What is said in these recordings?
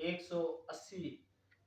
180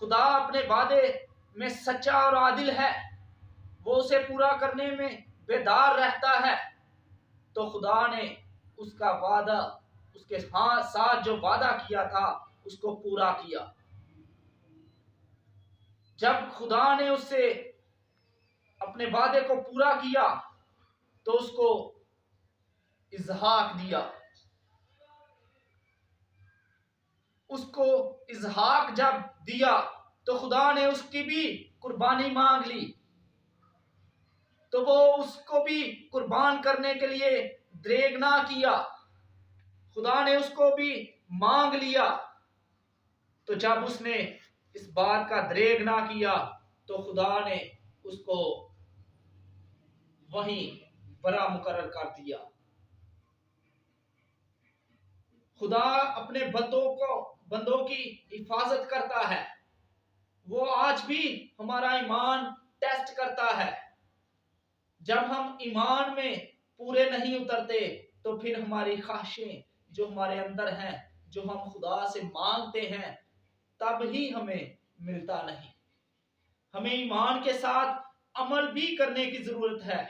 خدا اپنے وعدے میں سچا اور عادل ہے، وہ اسے پورا کرنے میں بیدار رہتا ہے، تو خدا نے اس کا وعدہ، اس کے ساتھ جو وعدہ کیا تھا اس کو پورا کیا۔ جب خدا نے اس سے اپنے وعدے کو پورا کیا تو اس کو اسحاق دیا۔ اس کو اسحاق جب دیا تو خدا نے اس کی بھی قربانی مانگ لی، تو وہ اس کو بھی قربان کرنے کے لیے دریغ نہ کیا، خدا نے اس کو بھی مانگ لیا۔ تو جب اس نے اس بات کا دریغ نہ کیا تو خدا نے اس کو وہیں برا مقرر کر دیا۔ خدا اپنے بندوں کی حفاظت کرتا ہے، وہ آج بھی ہمارا ایمان ٹیسٹ کرتا ہے۔ جب ہم ایمان میں پورے نہیں اترتے تو پھر ہماری خواہشیں جو ہمارے اندر ہیں، جو ہم خدا سے مانگتے ہیں، تب ہی ہمیں ملتا نہیں۔ ہمیں ایمان کے ساتھ عمل بھی کرنے کی ضرورت ہے۔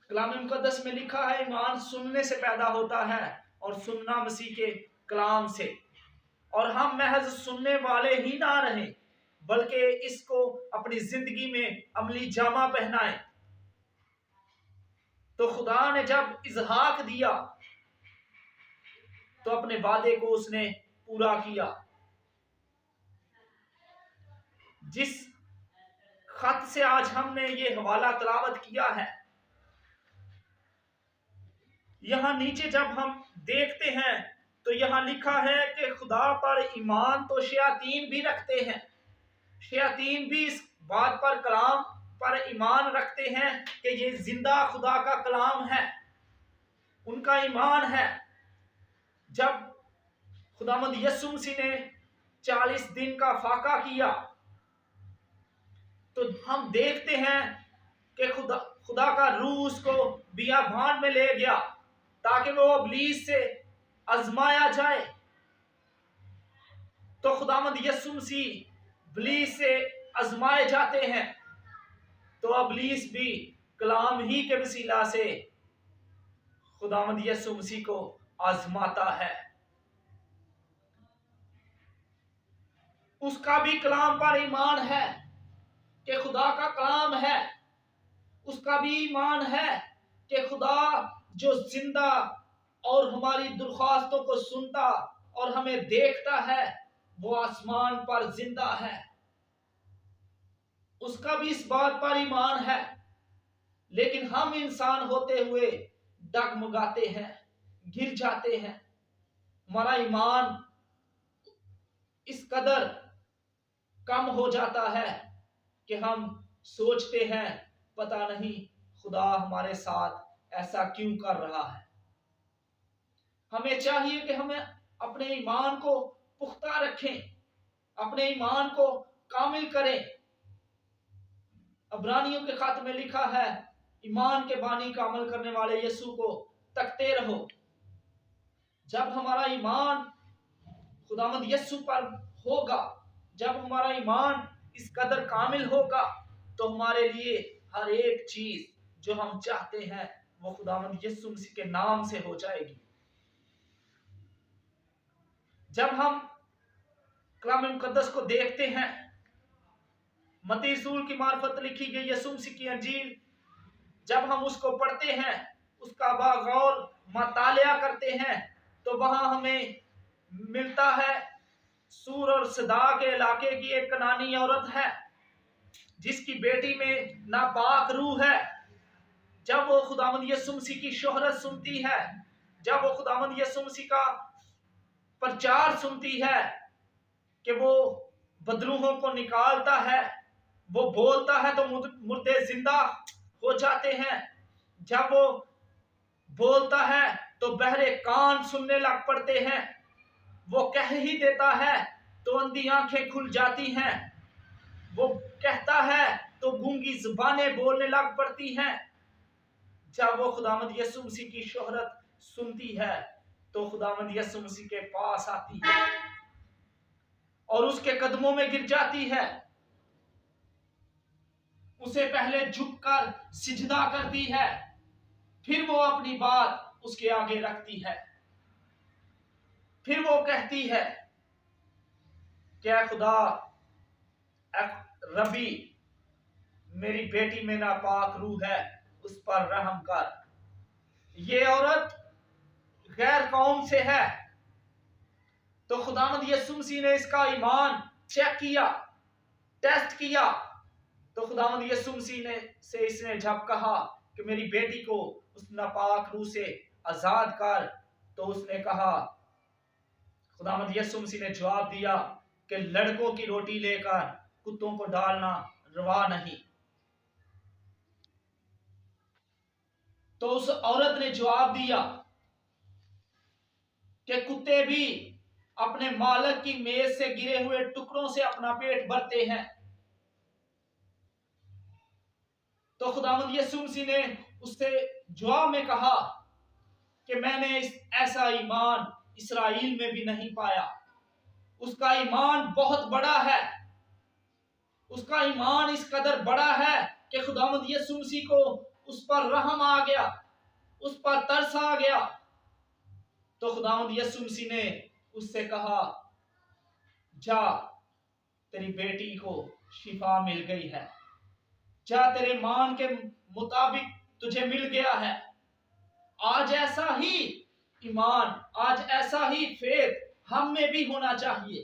کلام مقدس میں لکھا ہے ایمان سننے سے پیدا ہوتا ہے اور سننا مسیح کے کلام سے، اور ہم محض سننے والے ہی نہ رہیں بلکہ اس کو اپنی زندگی میں عملی جامہ پہنائیں۔ تو خدا نے جب اسحاق دیا تو اپنے وعدے کو اس نے پورا کیا۔ جس خط سے آج ہم نے یہ حوالہ تلاوت کیا ہے، یہاں نیچے جب ہم دیکھتے ہیں تو یہاں لکھا ہے کہ خدا پر ایمان تو شیاطین بھی رکھتے ہیں۔ شیاطین بھی اس بات پر کلام پر ایمان رکھتے ہیں کہ یہ زندہ خدا کا کلام ہے، ان کا ایمان ہے۔ جب خداوند یسوع مسیح نے 40 دن کا فاقہ کیا تو ہم دیکھتے ہیں کہ خدا کا روح اس کو بیابان میں لے گیا تاکہ وہ ابلیس سے آزمایا جائے۔ تو خداوند یسوع مسیح ابلیس سے آزمائے جاتے ہیں تو ابلیس بھی کلام ہی کے وسیلہ سے خداوند یسوع مسیح کو آزماتا ہے۔ اس کا بھی کلام پر ایمان ہے کہ خدا کا کلام ہے، اس کا بھی ایمان ہے کہ خدا جو زندہ اور ہماری درخواستوں کو سنتا اور ہمیں دیکھتا ہے وہ آسمان پر زندہ ہے، اس کا بھی اس بات پر ایمان ہے۔ لیکن ہم انسان ہوتے ہوئے ڈگمگاتے ہیں، گر جاتے ہیں، ہمارا ایمان اس قدر کم ہو جاتا ہے کہ ہم سوچتے ہیں پتہ نہیں خدا ہمارے ساتھ ایسا کیوں کر رہا ہے۔ ہمیں چاہیے کہ ہمیں اپنے ایمان کو پختہ رکھیں، اپنے ایمان کو کامل کریں۔ عبرانیوں کے خط میں لکھا ہے ایمان کے بانی کا عمل کرنے والے یسوع کو تکتے رہو۔ جب ہمارا ایمان خداوند یسوع پر ہوگا، جب ہمارا ایمان اس قدر کامل ہوگا تو ہمارے لیے ہر ایک چیز جو ہم چاہتے ہیں وہ خداوند یسوع مسیح کے نام سے ہو جائے گی۔ جب ہم کلام مقدس کو دیکھتے ہیں، متی رسول کی معرفت لکھی گئی یسوع مسیح کی انجیل، جب ہم اس کو پڑھتے ہیں، اس کا باغور مطالعہ کرتے ہیں تو وہاں ہمیں ملتا ہے سور اور صدا کے علاقے کی ایک کنانی عورت ہے جس کی بیٹی میں ناپاک روح ہے۔ جب وہ خداوند یسوع مسیح کی شہرت سنتی ہے، جب وہ خداوند یسوع مسیح کا پرچار سنتی ہے کہ وہ بدروحوں کو نکالتا ہے، وہ بولتا ہے تو مردے زندہ ہو جاتے ہیں، جب وہ بولتا ہے تو بہرے کان سننے لگ پڑتے ہیں، وہ کہہ ہی دیتا ہے تو اندھی آنکھیں کھل جاتی ہیں، وہ کہتا ہے تو گونگی زبانیں بولنے لگ پڑتی ہیں۔ جب وہ خداوند یسوع مسیح کی شہرت سنتی ہے تو خداوند یسوع مسیح کے پاس آتی ہے اور اس کے قدموں میں گر جاتی ہے، اسے پہلے جھک کر سجدہ کرتی ہے، پھر وہ اپنی بات اس کے آگے رکھتی ہے، پھر وہ کہتی ہے کہ اے خدا، اے ربی، میری بیٹی میں ناپاک روح ہے، اس پر رحم کر۔ یہ عورت غیر قوم سے ہے، تو خداوند یسوع مسیح نے اس کا ایمان چیک کیا، ٹیسٹ کیا، تو خداوند یسوع مسیح نے اس نے جب کہا کہ میری بیٹی کو اس ناپاک روح سے آزاد کر، تو اس نے کہا، خداوند یسوع مسیح نے جواب دیا کہ لڑکوں کی روٹی لے کر کتوں کو ڈالنا روا نہیں۔ تو اس عورت نے جواب دیا کہ کتے بھی اپنے مالک کی میز سے گرے ہوئے ٹکڑوں سے اپنا پیٹ بھرتے ہیں۔ تو خداوند یسوع مسیح نے اس سے جواب میں کہا کہ میں نے ایسا ایمان اسرائیل میں بھی نہیں پایا۔ اس کا ایمان بہت بڑا ہے، اس کا ایمان اس قدر بڑا ہے کہ خداوند یسوع مسیح کو اس پر رحم آ گیا، اس پر ترس آ گیا۔ تو خداوند یسوع مسیح نے اس سے کہا، جا، تیری بیٹی کو شفا مل گئی ہے، جا، تیرے مان کے مطابق تجھے مل گیا ہے۔ آج ایسا ہی ایمان، آج ایسا ہی فیتھ ہم میں بھی ہونا چاہیے،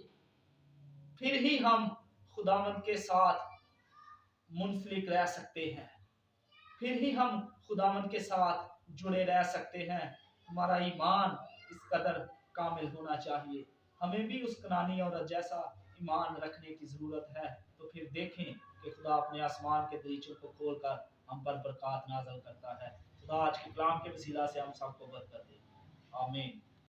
پھر ہی ہم خداوند کے ساتھ منسلک رہ سکتے ہیں، پھر ہی ہم خداوند کے ساتھ جڑے رہ سکتے ہیں۔ ہمارا ایمان اس قدر کامل ہونا چاہیے۔ ہمیں بھی اس کنانی عورت جیسا ایمان رکھنے کی ضرورت ہے، تو پھر دیکھیں کہ خدا اپنے آسمان کے دریچوں کو کھول کر ہم پر برکات نازل کرتا ہے۔ خدا آج کے کلام کے وسیلہ سے ہم سب کو برکت دے، آمین۔